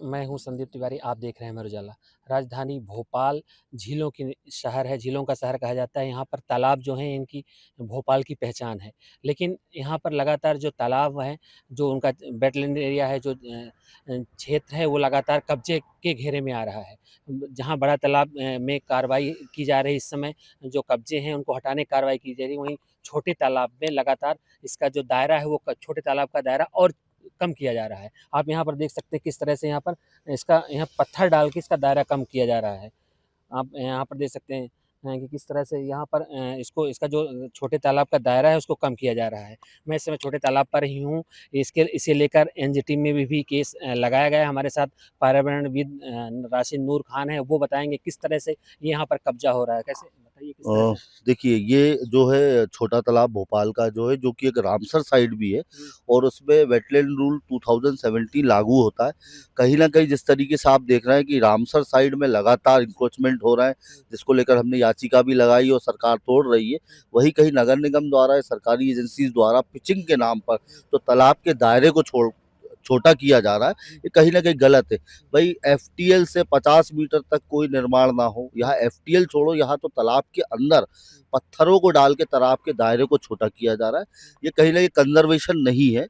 मैं हूं संदीप तिवारी, आप देख रहे हैं अमर उजाला। राजधानी भोपाल झीलों की शहर है, झीलों का शहर कहा जाता है। यहाँ पर तालाब जो हैं इनकी भोपाल की पहचान है। लेकिन यहाँ पर लगातार जो तालाब हैं, जो उनका वेटलैंड एरिया है, जो क्षेत्र है वो लगातार कब्जे के घेरे में आ रहा है। जहाँ बड़ा तालाब में कार्रवाई की जा रही इस समय, जो कब्जे हैं उनको हटाने की कार्रवाई की जा रही है, वहीं छोटे तालाब में लगातार इसका जो दायरा है वो छोटे तालाब का दायरा और कम किया जा रहा है। आप यहाँ पर देख सकते हैं किस तरह से यहाँ पर यहाँ पत्थर डाल के इसका दायरा कम किया जा रहा है। आप यहाँ पर देख सकते हैं कि किस तरह से यहाँ पर इसका जो छोटे तालाब का दायरा है उसको कम किया जा रहा है। मैं इस समय छोटे तालाब पर ही हूँ। इसे लेकर एनजीटी में भी केस लगाया गया है। हमारे साथ पर्यावरणविद राशिद नूर खान है, वो बताएंगे किस तरह से ये यहाँ पर कब्जा हो रहा है। कैसे बताइए किस तरह अ, से? देखिए, ये जो है छोटा तालाब भोपाल का जो है, जो कि एक रामसर साइट भी है और उसमें वेटलैंड रूल 2017 लागू होता है। कहीं न कहीं जिस तरीके से आप देख रहे हैं कि रामसर साइड में लगातार इंक्रोचमेंट हो रहा है, जिसको लेकर हमने याचिका भी लगाई और सरकार तोड़ रही है। वहीं कहीं नगर निगम द्वारा या सरकारी एजेंसीज द्वारा पिचिंग के नाम पर तो तालाब के दायरे को छोटा किया जा रहा है, ये कहीं न कहीं गलत है। भई एफटीएल से 50 मीटर तक कोई निर्माण ना हो, यहाँ एफटीएल छोड़ो, यहाँ तो तालाब के अंदर पत्थरों को डाल के तालाब के दायरे को छोटा किया जा रहा है। ये कहीं न कहीं कंज़र्वेशन नहीं है।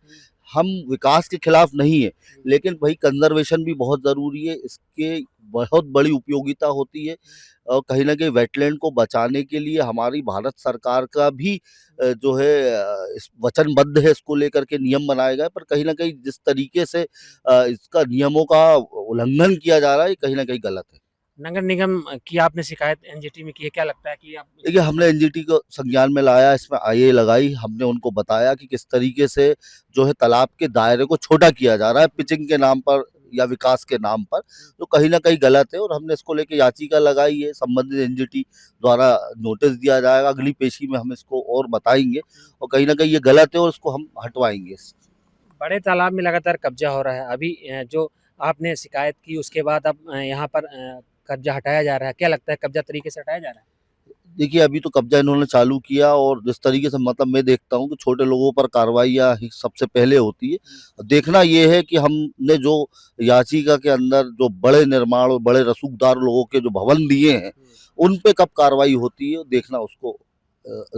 हम विकास के खिलाफ नहीं है, लेकिन भई कंज़र्वेशन भी बहुत ज़रूरी है। इसके बहुत बड़ी उपयोगिता होती है और कहीं न कहीं वेटलैंड को बचाने के लिए हमारी भारत सरकार का भी जो है इस वचनबद्ध है, इसको लेकर के नियम बनाए गए। पर कहीं न कहीं जिस तरीके से इसका नियमों का उल्लंघन किया जा रहा है, ये कहीं न कहीं गलत है। नगर निगम की आपने शिकायत एनजीटी में की है, क्या लगता है कि आप देखिए, इसको हमने एनजीटी को संज्ञान में लाया, इसमें आईए लगाई, हमने उनको बताया कि किस तरीके से जो है तालाब के दायरे को छोटा किया जा रहा है पिचिंग के नाम पर या विकास के नाम पर, जो कहीं न कहीं गलत है और हमने इसको लेके याचिका लगाई है। संबंधित एनजीटी द्वारा नोटिस दिया जाएगा, अगली पेशी में हम इसको और बताएँगे और कहीं न कहीं ये गलत है और इसको हम हटवाएँगे। बड़े तालाब में लगातार कब्जा हो रहा है। अभी जो आपने शिकायत की उसके बाद अब यहाँ पर कब्जा हटाया जा रहा है। क्या लगता है कब्जा तरीके से हटाया जा रहा है? देखिए, अभी तो कब्ज़ा इन्होंने चालू किया और जिस तरीके से मतलब मैं देखता हूँ कि छोटे लोगों पर कार्रवाइयाँ ही सबसे पहले होती है। देखना ये है कि हमने जो याचिका के अंदर जो बड़े निर्माण और बड़े रसूखदार लोगों के जो भवन दिए हैं, उन पे कब कार्रवाई होती है, देखना उसको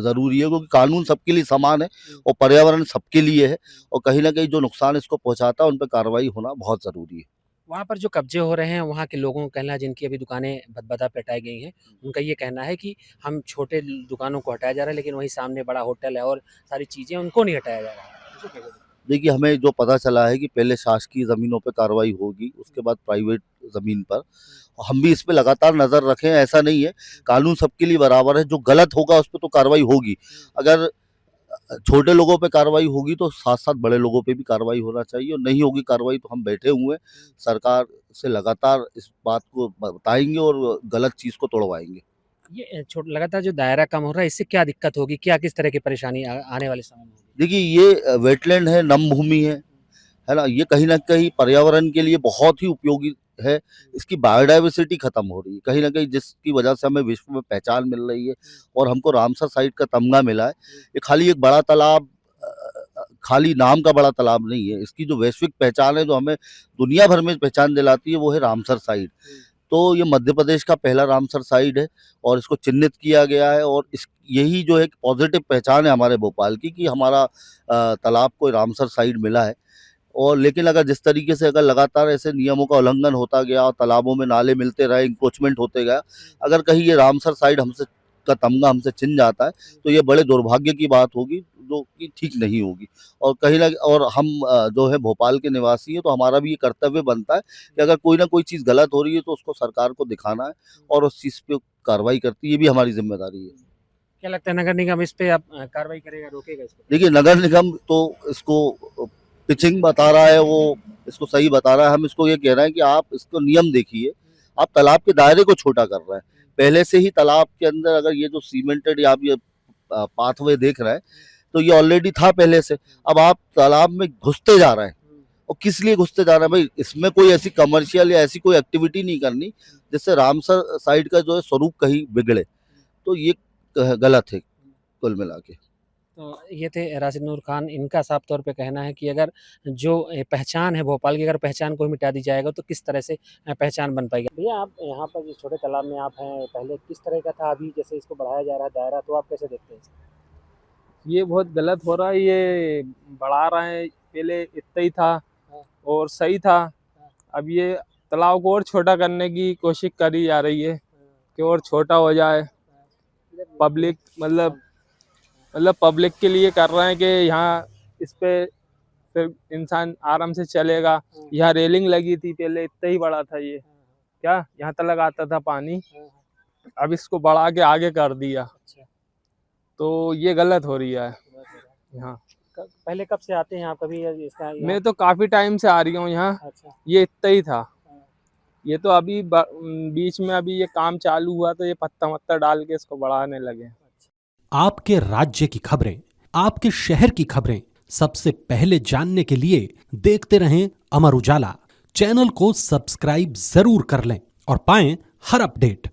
ज़रूरी है, क्योंकि कानून सबके लिए समान है और पर्यावरण सबके लिए है और कहीं न कहीं जो नुकसान इसको पहुँचाता है, उन पे कार्रवाई होना बहुत ज़रूरी है। वहाँ पर जो कब्जे हो रहे हैं, वहाँ के लोगों का कहना है जिनकी अभी दुकानें भद-भदा पे हटाई गई हैं, उनका ये कहना है कि हम छोटे दुकानों को हटाया जा रहा है, लेकिन वहीं सामने बड़ा होटल है और सारी चीज़ें उनको नहीं हटाया जा रहा है। इसको क्या कहेंगे? देखिए, हमें जो पता चला है कि पहले शासकीय ज़मीनों पे कार्रवाई होगी, उसके बाद प्राइवेट ज़मीन पर। हम भी इस पे लगातार नज़र रखें, ऐसा नहीं है, कानून सबके लिए बराबर है, जो गलत होगा उस पे तो कार्रवाई होगी। अगर छोटे लोगों पे कार्रवाई होगी तो साथ-साथ बड़े लोगों पे भी कार्रवाई होना चाहिए और नहीं होगी कार्रवाई तो हम बैठे हुए हैं, सरकार से लगातार इस बात को बताएँगे और गलत चीज़ को तोड़वाएँगे। ये लगातार जो दायरा कम हो रहा है, इससे क्या दिक्कत होगी? क्या किस तरह की परेशानी आने वाले समय में होगी? देखिए, ये वेटलैंड है, नम भूमि है ना? ये कहीं न कहीं पर्यावरण के लिए बहुत ही उपयोगी है। इसकी बायोडायवर्सिटी खत्म हो रही है, कहीं न कहीं जिसकी वजह से हमें विश्व में पहचान मिल रही है और हमको रामसर साइट का तमगा मिला है। ये खाली एक बड़ा तालाब खाली नाम का बड़ा तालाब नहीं है, इसकी जो वैश्विक पहचान है, जो हमें दुनिया भर में पहचान दिलाती है, वो है रामसर साइट। तो ये मध्य प्रदेश का पहला रामसर साइट है और इसको चिन्हित किया गया है और इस यही जो है एक पॉजिटिव पहचान है हमारे भोपाल की कि हमारा तालाब को रामसर साइट मिला है। और लेकिन अगर जिस तरीके से अगर लगातार ऐसे नियमों का उल्लंघन होता गया और तालाबों में नाले मिलते रहे, इंक्रोचमेंट होते गया, अगर कहीं ये रामसर साइट हमसे का तमगा हमसे छिन जाता है, तो ये बड़े दुर्भाग्य की बात होगी, जो कि ठीक नहीं होगी। और कहीं न और हम जो है भोपाल के निवासी हैं, तो हमारा भी ये कर्तव्य बनता है कि अगर कोई न कोई चीज़ गलत हो रही है, तो उसको सरकार को दिखाना है और उस चीज़ पे कार्रवाई करती है, ये भी हमारी ज़िम्मेदारी है। क्या लगता है नगर निगम इस पे अब कार्रवाई करेगा, रोकेगा इसको? देखिए, नगर निगम तो इसको पिचिंग बता रहा है, वो इसको सही बता रहा है। हम इसको ये कह रहे हैं कि आप इसको नियम देखिए, आप तालाब के दायरे को छोटा कर रहे हैं। पहले से ही तालाब के अंदर अगर ये जो सीमेंटेड या आप ये पाथवे देख रहे हैं, तो ये ऑलरेडी था पहले से। अब आप तालाब में घुसते जा रहे हैं और किस लिए घुसते जा रहे हैं? भई इसमें कोई ऐसी कमर्शियल या ऐसी कोई एक्टिविटी नहीं करनी, जिससे रामसर साइट का जो है स्वरूप कहीं बिगड़े। तो ये गलत है कुल मिला के। तो ये थे राशिद नूर खान। इनका साफ तौर पे कहना है कि अगर जो पहचान है भोपाल की, अगर पहचान को ही मिटा दी जाएगा तो किस तरह से पहचान बन पाएगी। भैया आप यहाँ पर जो छोटे तालाब में आप हैं, पहले किस तरह का था, अभी जैसे इसको बढ़ाया जा रहा है दायरा, तो आप कैसे देखते हैं? ये बहुत गलत हो रहा है, ये बढ़ा रहे हैं। पहले इतना ही था और सही था। अब ये तालाब को और छोटा करने की कोशिश करी जा रही है कि और छोटा हो जाए। पब्लिक मतलब पब्लिक के लिए कर रहे हैं कि यहाँ इस पे फिर इंसान आराम से चलेगा। यहाँ रेलिंग लगी थी, पहले इतना ही बड़ा था ये, क्या यहाँ तक आता था पानी, अब इसको बढ़ा के आगे कर दिया, तो ये गलत हो रही है। हाँ, पहले कब से आते हैं आप, कभी इसका मैं तो काफी टाइम से आ रही हूँ यहाँ। अच्छा, ये इतना ही था, ये तो अभी बीच में अभी ये काम चालू हुआ तो ये पत्ता वत्ता डाल के इसको बढ़ाने लगे। आपके राज्य की खबरें, आपके शहर की खबरें सबसे पहले जानने के लिए देखते रहें अमर उजाला। चैनल को सब्सक्राइब जरूर कर लें और पाएं हर अपडेट।